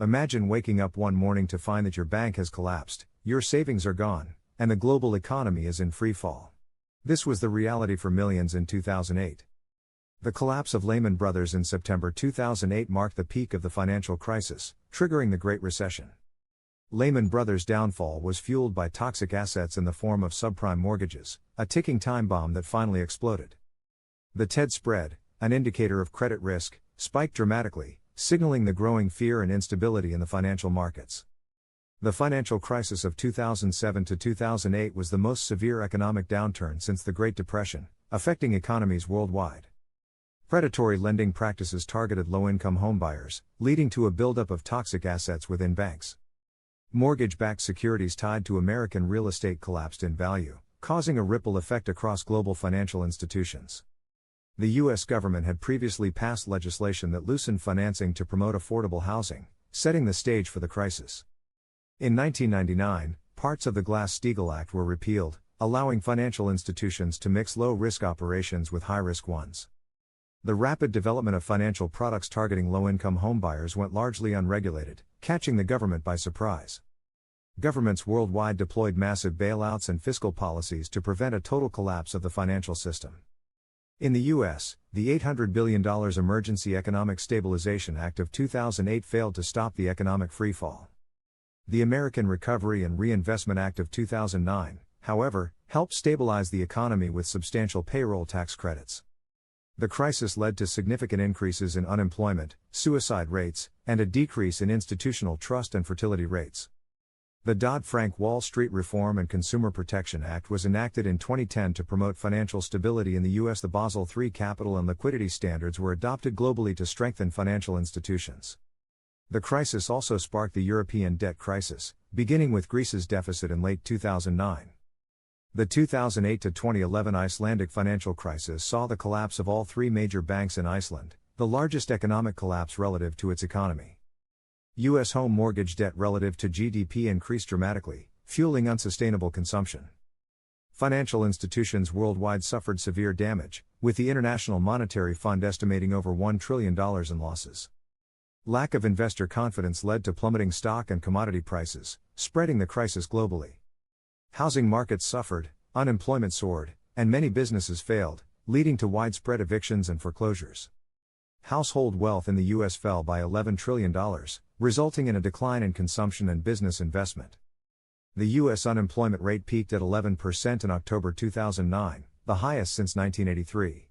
Imagine waking up one morning to find that your bank has collapsed, your savings are gone, and the global economy is in free fall. This was the reality for millions in 2008. The collapse of Lehman Brothers in September 2008 marked the peak of the financial crisis, triggering the Great Recession. Lehman Brothers' downfall was fueled by toxic assets in the form of subprime mortgages, a ticking time bomb that finally exploded. The TED spread, an indicator of credit risk, spiked dramatically, signaling the growing fear and instability in the financial markets. The financial crisis of 2007 to 2008 was the most severe economic downturn since the Great Depression, affecting economies worldwide. Predatory lending practices targeted low-income homebuyers, leading to a buildup of toxic assets within banks. Mortgage-backed securities tied to American real estate collapsed in value, causing a ripple effect across global financial institutions. The U.S. government had previously passed legislation that loosened financing to promote affordable housing, setting the stage for the crisis. In 1999, parts of the Glass-Steagall Act were repealed, allowing financial institutions to mix low-risk operations with high-risk ones. The rapid development of financial products targeting low-income homebuyers went largely unregulated, catching the government by surprise. Governments worldwide deployed massive bailouts and fiscal policies to prevent a total collapse of the financial system. In the U.S., the $800 billion Emergency Economic Stabilization Act of 2008 failed to stop the economic freefall. The American Recovery and Reinvestment Act of 2009, however, helped stabilize the economy with substantial payroll tax credits. The crisis led to significant increases in unemployment, suicide rates, and a decrease in institutional trust and fertility rates. The Dodd-Frank Wall Street Reform and Consumer Protection Act was enacted in 2010 to promote financial stability in the U.S. The Basel III capital and liquidity standards were adopted globally to strengthen financial institutions. The crisis also sparked the European debt crisis, beginning with Greece's deficit in late 2009. The 2008 to 2011 Icelandic financial crisis saw the collapse of all three major banks in Iceland, the largest economic collapse relative to its economy. U.S. home mortgage debt relative to GDP increased dramatically, fueling unsustainable consumption. Financial institutions worldwide suffered severe damage, with the International Monetary Fund estimating over $1 trillion in losses. Lack of investor confidence led to plummeting stock and commodity prices, spreading the crisis globally. Housing markets suffered, unemployment soared, and many businesses failed, leading to widespread evictions and foreclosures. Household wealth in the U.S. fell by $11 trillion, resulting in a decline in consumption and business investment. The U.S. unemployment rate peaked at 11% in October 2009, the highest since 1983.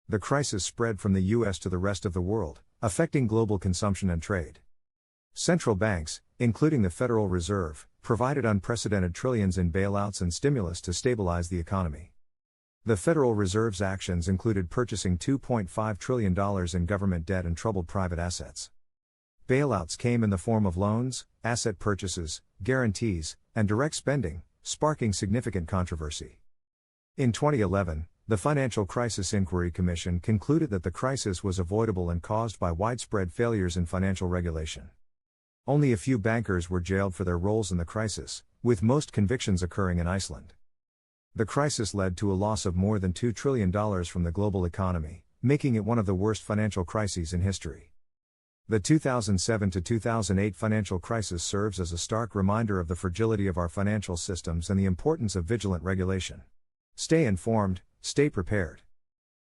The crisis spread from the U.S. to the rest of the world, affecting global consumption and trade. Central banks, including the Federal Reserve, provided unprecedented trillions in bailouts and stimulus to stabilize the economy. The Federal Reserve's actions included purchasing $2.5 trillion in government debt and troubled private assets. Bailouts came in the form of loans, asset purchases, guarantees, and direct spending, sparking significant controversy. In 2011, the Financial Crisis Inquiry Commission concluded that the crisis was avoidable and caused by widespread failures in financial regulation. Only a few bankers were jailed for their roles in the crisis, with most convictions occurring in Iceland. The crisis led to a loss of more than $2 trillion from the global economy, making it one of the worst financial crises in history. The 2007 to 2008 financial crisis serves as a stark reminder of the fragility of our financial systems and the importance of vigilant regulation. Stay informed, stay prepared.